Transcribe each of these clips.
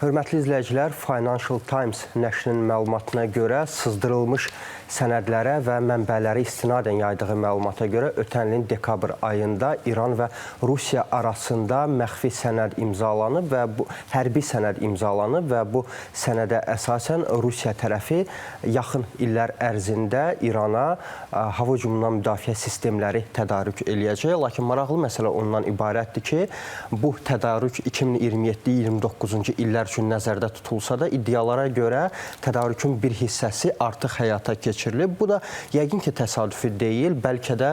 Hörmətli izləyicilər, Financial Times nəşrinin məlumatına görə sızdırılmış sənədlərə və mənbələri istinadən yaydığı məlumata görə ötən ilin dekabr ayında İran və Rusiya arasında məxfi sənəd imzalanıb və bu hərbi sənəd imzalanıb və bu sənədə əsasən Rusiya tərəfi yaxın illər ərzində İrana hava hücumundan müdafiə sistemləri tədarük eləyəcək. Lakin maraqlı məsələ ondan ibarətdir ki, bu tədarük 2027-29-cu illər üçün nəzərdə tutulsa da iddialara görə tədarükün bir hissəsi artıq həyata keçirilib. Bu da yəqin ki, təsadüfi deyil, bəlkə də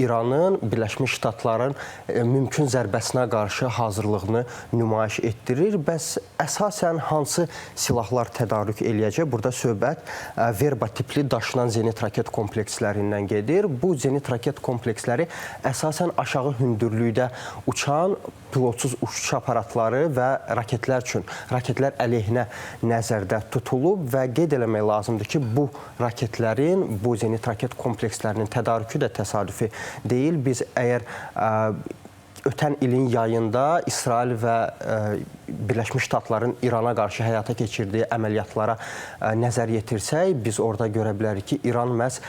İranın Birləşmiş Ştatların mümkün zərbəsinə qarşı hazırlığını nümayiş etdirir. Bəs əsasən hansı silahlar tədarük eləyəcək? Burada söhbət Verba tipli daşınan zenit raket komplekslərindən gedir. Bu zenit raket kompleksləri əsasən aşağı hündürlükdə uçan pilotsuz uçuş aparatları və raketlər üçün, raketlər əleyhinə nəzərdə tutulub və qeyd eləmək lazımdır ki, bu raketlərin, bu zenit raket komplekslərinin tədarükü də təsadüfi deyil. Biz əgər ötən ilin yayında İsrail və Birləşmiş Ştatların İrana qarşı həyata keçirdiyi əməliyyatlara nəzər yetirsək, biz orada görə bilərik ki, İran məhz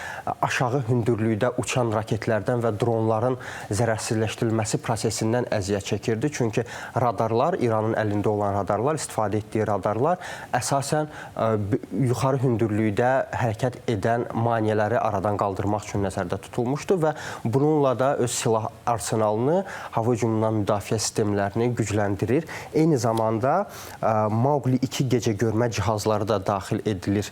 aşağı hündürlükdə uçan raketlərdən və dronların zərərsizləşdirilməsi prosesindən əziyyət çəkirdi. Çünki radarlar, İranın əlində olan radarlar, istifadə etdiyi radarlar əsasən yuxarı hündürlükdə hərəkət edən maneələri aradan qaldırmaq üçün nəzərdə tutulmuşdu və bununla da öz silah arsenalını, hava hücumundan müdafiə sistemlərini gücləndirir. Eyni zamanda Mauqli 2 gecə görmə cihazları da daxil edilir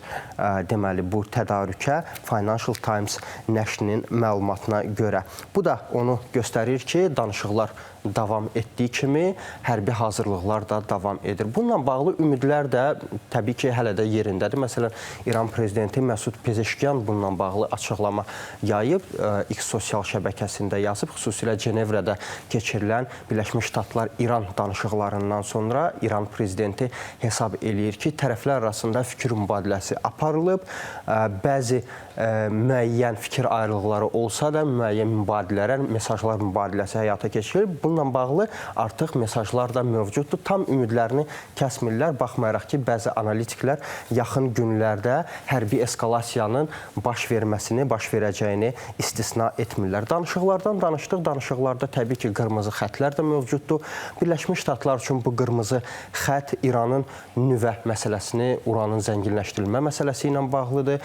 deməli bu tədarükə Financial Times nəşrinin məlumatına görə. Bu da onu göstərir ki, danışıqlar davam etdiyi kimi hərbi hazırlıqlar da davam edir. Bununla bağlı ümidlər də təbii ki, hələ də yerindədir. Məsələn, İran prezidenti Məsud Pezeşkiyan bununla bağlı açıqlama yayıb, X sosial şəbəkəsində yazıb, xüsusilə Cenevrədə keçirilən Birləşmiş Ştatlar İran danışıqlarından sonra İran prezidenti hesab eləyir ki, tərəflər arasında fikir mübadiləsi aparılıb, bəzi müəyyən fikir ayrılıqları olsa da müəyyən mübadilələr, mesajlar mübadiləsi həyata keçirilib. Bununla bağlı artıq mesajlar da mövcuddur. Tam ümidlərini kəsmirlər. Baxmayaraq ki, bəzi analitiklər yaxın günlərdə hərbi eskalasiyanın baş verməsini, baş verəcəyini istisna etmirlər. Danışıqlardan danışdıq. Danışıqlarda təbii ki, qırmızı xətlər də mövcuddur. Birləşmiş Ştatlar üçün bu qırmızı xət İranın nüvə məsələsini, uranın zənginləşdirilmə məsələsi ilə bağlıdır.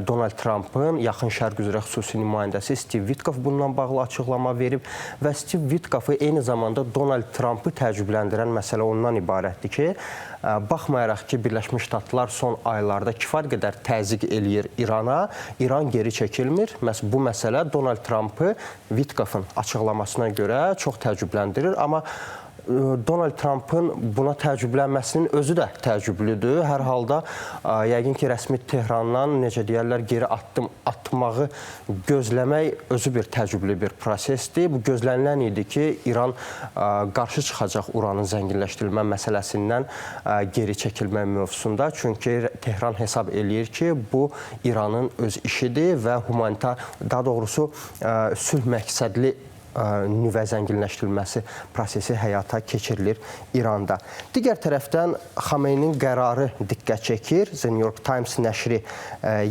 Donald Trumpın yaxın şərq üzrə xüsusi nümayəndəsi Steve Witkoff bununla bağlı açıqlama verib və Steve Witkoff'ı eyni zamanda Donald Trump'ı təəccübləndirən məsələ ondan ibarətdir ki, baxmayaraq ki, Birləşmiş Ştatlar son aylarda kifayət qədər təzyiq eləyir İrana, İran geri çəkilmir. Bu məsələ Donald Trump'ı Witkoff'ın açıqlamasına görə çox təəccübləndirir, amma Donald Trump'ın buna təəccüblənməsinin özü də təəccüblüdür. Hər halda yəqin ki, rəsmi Tehrandan, necə deyərlər, geri atmağı gözləmək özü bir təəccüblü bir prosesdir. Bu gözlənilən idi ki, İran qarşı çıxacaq uranın zənginləşdirilmə məsələsindən geri çəkilmə mövzusunda. Çünki Tehran hesab eləyir ki, bu İranın öz işidir və humanitar, daha doğrusu sülh məqsədli nüvə zənginləşdirilməsi prosesi həyata keçirilir İranda. Digər tərəfdən Xameynin qərarı diqqət çəkir. The New York Times nəşri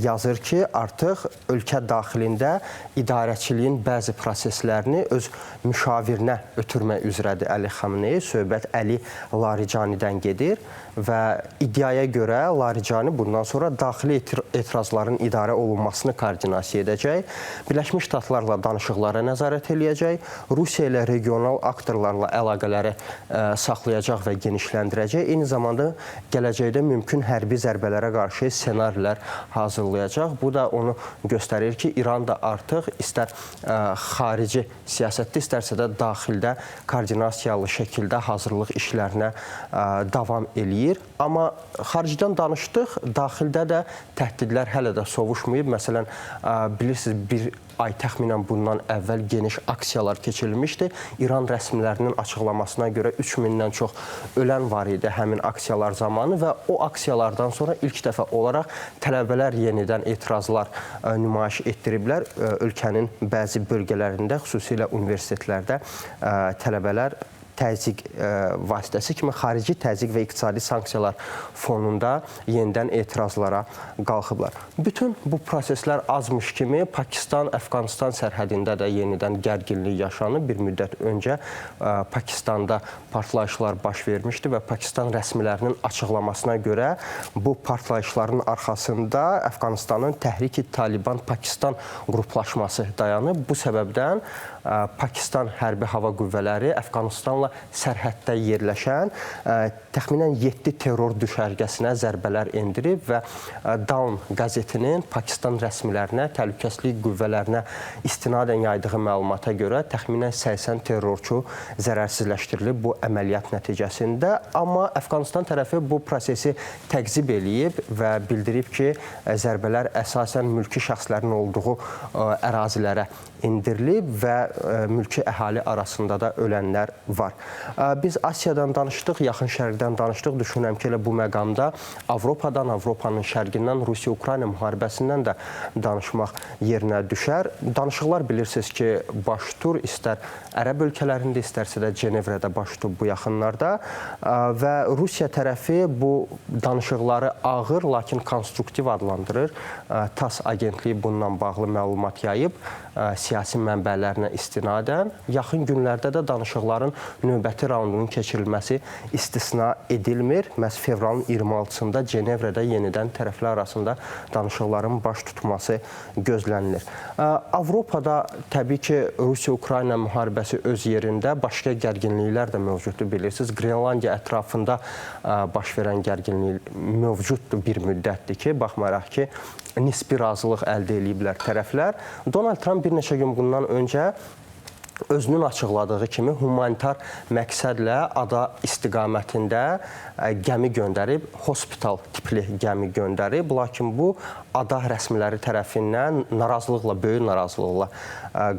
yazır ki, artıq ölkə daxilində idarəçiliyin bəzi proseslərini öz müşavirinə ötürmək üzrədir Əli Xamenei. Söhbət Əli Laricanidən gedir və iddiaya görə Laricani bundan sonra daxili etirazların idarə olunmasını koordinasiya edəcək. Birləşmiş Ştatlarla danışıqlara nəzarət eləyəcək. Rusiya ilə regional aktorlarla əlaqələri saxlayacaq və genişləndirəcək. Eyni zamanda gələcəkdə mümkün hərbi zərbələrə qarşı ssenarilər hazırlayacaq. Bu da onu göstərir ki, İran da artıq istər xarici siyasətdə, istərsə də daxildə koordinasiyalı şəkildə hazırlıq işlərinə davam eləyir. Amma xaricdən danışdıq, daxildə də təhdidlər hələ də sovuşmayıb. Məsələn, bilirsiniz, bir ay təxminən bundan əvvəl geniş aksiyalar keçirilmişdi. İran rəsmilərinin açıqlamasına görə 3000-dən çox ölən var idi həmin aksiyalar zamanı və o aksiyalardan sonra ilk dəfə olaraq tələbələr yenidən etirazlar nümayiş etdiriblər. Ölkənin bəzi bölgələrində, xüsusilə universitetlərdə tələbələr təzyiq vasitəsi kimi xarici təzyiq və iqtisadi sanksiyalar fonunda yenidən etirazlara qalxıblar. Bütün bu proseslər azmış kimi Pakistan-Əfqanistan sərhədində də yenidən gərginlik yaşanıb. Bir müddət öncə Pakistanda partlayışlar baş vermişdi və Pakistan rəsmilərinin açıqlamasına görə bu partlayışların arxasında Əfqanistanın Təhrik-i Taliban Pakistan qruplaşması dayanıb. Bu səbəbdən Pakistan hərbi hava qüvvələri Əfqanistanla sərhəddə yerləşən təxminən 7 terror düşərgəsinə zərbələr endirib və Dawn qəzetinin Pakistan rəsmilərinə, təhlükəsizlik qüvvələrinə istinadən yaydığı məlumata görə təxminən 80 terrorçu zərərsizləşdirilib bu əməliyyat nəticəsində. Amma Əfqanistan tərəfi bu prosesi təqzib eləyib və bildirib ki, zərbələr əsasən mülki şəxslərin olduğu ərazilərə endirilib və mülki əhali arasında da ölənlər var. Biz Asiyadan danışdıq, Yaxın Şərqdən danışdıq. Düşünürəm ki, elə bu məqamda Avropadan, Avropanın şərqindən, Rusiya-Ukrayna müharibəsindən də danışmaq yerinə düşər. Danışıqlar bilirsiniz ki, baş tutur, istər Ərəb ölkələrində, istərsə də Cenevrədə baş tutur bu yaxınlarda və Rusiya tərəfi bu danışıqları ağır, lakin konstruktiv adlandırır. TASS agentliyi bundan bağlı məlumat yayıb. Siyasi mənbələrinə istinadən yaxın günlərdə də danışıqların növbəti raundunun keçirilməsi istisna edilmir. Məhz fevralın 26-sında Cenevrədə yenidən tərəflər arasında danışıqların baş tutması gözlənilir. Avropada təbii ki, Rusiya-Ukrayna müharibəsi öz yerində başqa gərginliklər də mövcuddur, bilirsiniz. Qrenlandiya ətrafında baş verən gərginlik mövcuddur bir müddətdir ki, baxmayaraq ki, nisbi razılıq əldə ediblər tərəflər. Donald Trump bir neçə gün bundan öncə özünün açıqladığı kimi humanitar məqsədlə ada istiqamətində gəmi göndərib, hospital tipli gəmi göndərib. Lakin bu ada rəsmiləri tərəfindən narazılıqla, böyük narazılıqla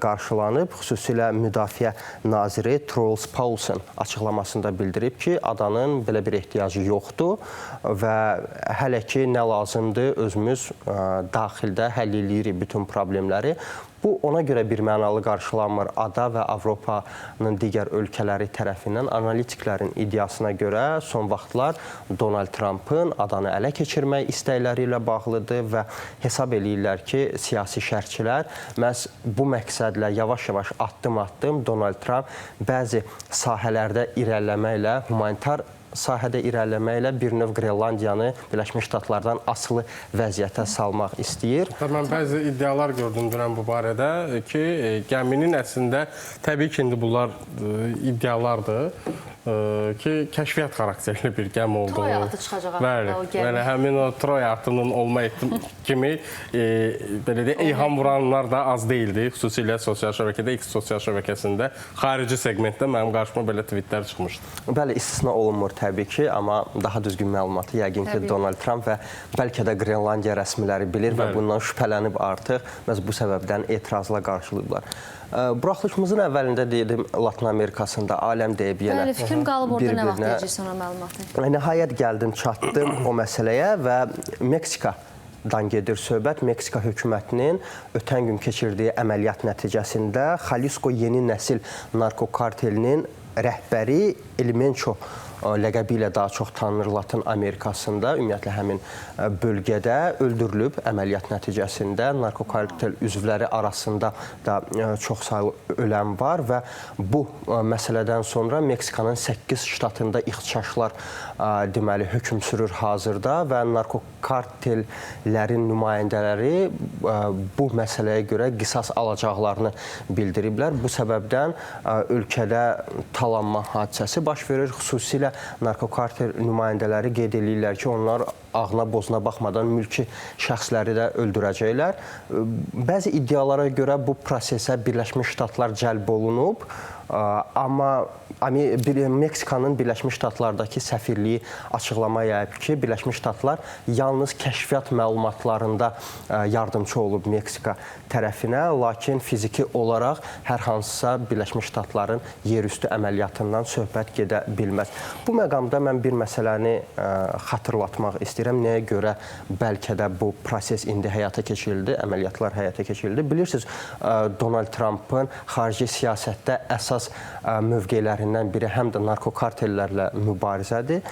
qarşılanıb. Xüsusilə Müdafiə naziri Truls Paulsen açıqlamasında bildirib ki, adanın belə bir ehtiyacı yoxdur və hələ ki nə lazımdır, özümüz daxildə həll edirik bütün problemləri. Bu, ona görə bir mənalı qarşılanmır. Ada və Avropanın digər ölkələri tərəfindən analitiklərin iddiasına görə son vaxtlar Donald Trumpın adanı ələ keçirmək istəkləri ilə bağlıdır və hesab eləyirlər ki, siyasi şərhçilər məhz bu məqsədlə yavaş-yavaş addım-addım Donald Trump bəzi sahələrdə irəliləməklə, humanitar sahədə irəliləməklə bir növ Qrenlandiyanı Birləşmiş Ştatlardan asılı vəziyyətə salmaq istəyir. Mən bəzi iddialar gördüm dünən bu barədə ki, gəminin əslində təbii ki, indi bunlar iddialardır ki, kəşfiyyat xarakterli bir gəmi olduğu. Troya atı çıxacaq haqqında o gəmi. Bəli, həmin o Troya atının olma kimi belə deyək, eyham vuranlar da az deyildi. Xüsusilə sosial şəbəkədə, X sosial şəbəkəsində, xarici segmentdə mənim qarşıma belə tweetlər çıxmışdı. Bəli, istisna olunmur təbii ki, amma daha düzgün məlumatı yəqin ki, Donald Trump və bəlkə də Qrenlandiya rəsmiləri bilir və bundan şübhələnib artıq məhz bu səbəbdən etirazla qarşılayıblar. Buraxılışımızın əvvəlində dedim, Latın Amerikasında aləm deyib yenə Bəli, fikrim qalıb orada nə vaxt deyəcəksən o məlumatı? Nəhayət gəldim, çatdım o məsələyə və Meksikadan gedir söhbət. Meksika hökumətinin ötən gün keçirdiyi əməliyyat nəticəsində Xalisko yeni nəsil narkokartelinin rəhbəri El Mencho ləqəbi ilə daha çox tanınır Latın Amerikasında, ümumiyyətlə həmin bölgədə öldürülüb əməliyyat nəticəsində. Narkokartel üzvləri arasında da çox saylı ölən var və bu məsələdən sonra Meksikanın 8 ştatında ixtişaşlar deməli hökm sürür hazırda və narkokartellərin nümayəndələri bu məsələyə görə qisas alacaqlarını bildiriblər. Bu səbəbdən ölkədə talanma hadisəsi baş verir. Xüsusilə narkokartel nümayəndələri qeyd edirlər ki, onlar ağına bozuna baxmadan mülki şəxsləri də öldürəcəklər. Bəzi iddialara görə bu prosesə Birləşmiş Ştatlar cəlb olunub, amma Meksikanın Birləşmiş Ştatlardakı səfirliyi açıqlama yayıb ki, Birləşmiş Ştatlar yalnız kəşfiyyat məlumatlarında yardımçı olub Meksika tərəfinə, lakin fiziki olaraq hər hansısa Birləşmiş Ştatların yerüstü əməliyyatından söhbət gedə bilməz. Bu məqamda mən bir məsələni xatırlatmaq istəyirəm. istəyirəm nəyə görə bəlkə də bu proses indi həyata keçirildi, əməliyyatlar həyata keçirildi. Bilirsiniz, Donald Trumpın xarici siyasətdə əsas mövqelərindən biri həm də narkokartellərlə mübarizədir.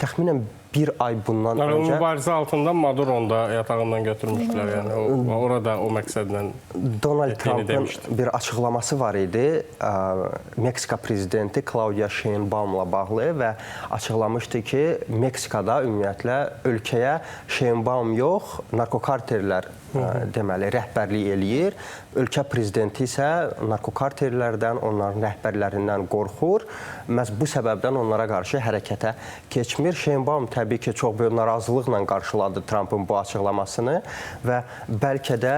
Təxminən bir ay bundan öncə... Mübarizə altında Maduro'nu da yatağından götürmüşdülər. Yəni, orada o məqsədlə Donald Trump'ın bir açıqlaması var idi. Meksika prezidenti Claudia Sheinbaum'la bağlı və açıqlamışdı ki, Meksikada ümumiyyətlə ölkəyə Sheinbaum yox, narkokartellər deməli, rəhbərlik eləyir. Ölkə prezidenti isə narkokartellərdən, onların rəhbərlərindən qorxur. Məhz bu səbəbdən onlara qarşı hərəkətə keçmir. Sheinbaum təbii ki, çox böyük narazılıqla qarşıladı Trump'ın bu açıqlamasını və bəlkə də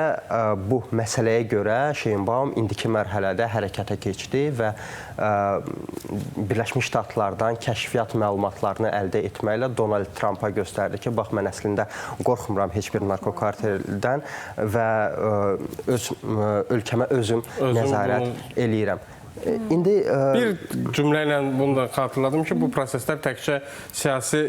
bu məsələyə görə Sheinbaum indiki mərhələdə hərəkətə keçdi və Birləşmiş Ştatlardan kəşfiyyat məlumatlarını əldə etməklə Donald Trump'a göstərdi ki, bax, mən əslində qorxmuram heç bir narkokarteldən və ölkəmə özüm nəzarət eləyirəm. İndi bir cümlə ilə bunu da xatırladım ki, bu proseslər təkcə siyasi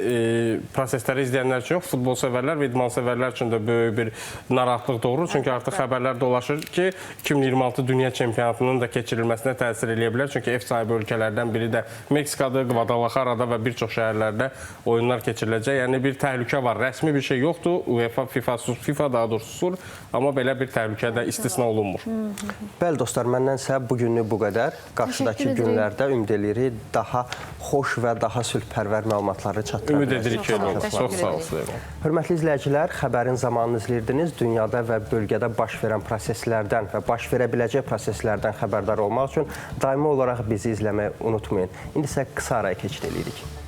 prosesləri izləyənlər üçün yox, futbol sevərlər və idman sevərlər üçün də böyük bir narahatlıq doğurur. Çünki artıq xəbərlər dolaşır ki, 2026 Dünya Çempionatının da keçirilməsinə təsir eləyə bilər. Çünki ev sahibi ölkələrdən biri də Meksikadır, Guadalajara'da və bir çox şəhərlərdə oyunlar keçiriləcək. Yəni bir təhlükə var. Rəsmi bir şey yoxdur. UEFA, FIFA daha doğrusu sur, amma belə bir təhlükə də istisna olunmur. Bəli dostlar, məndənsə bugünlük bu qədər. Qarşıdakı günlərdə ümid edirik daha xoş və daha sülhpərvər məlumatları çatdıra Ümid edirik ki, çox sağ olsun. Hörmətli izləyicilər, xəbərin zamanını izləyirdiniz. Dünyada və bölgədə baş verən proseslərdən və baş verə biləcək proseslərdən xəbərdar olmaq üçün daimi olaraq bizi izləməyi unutmayın. İndi isə qısa araya keçid edirik.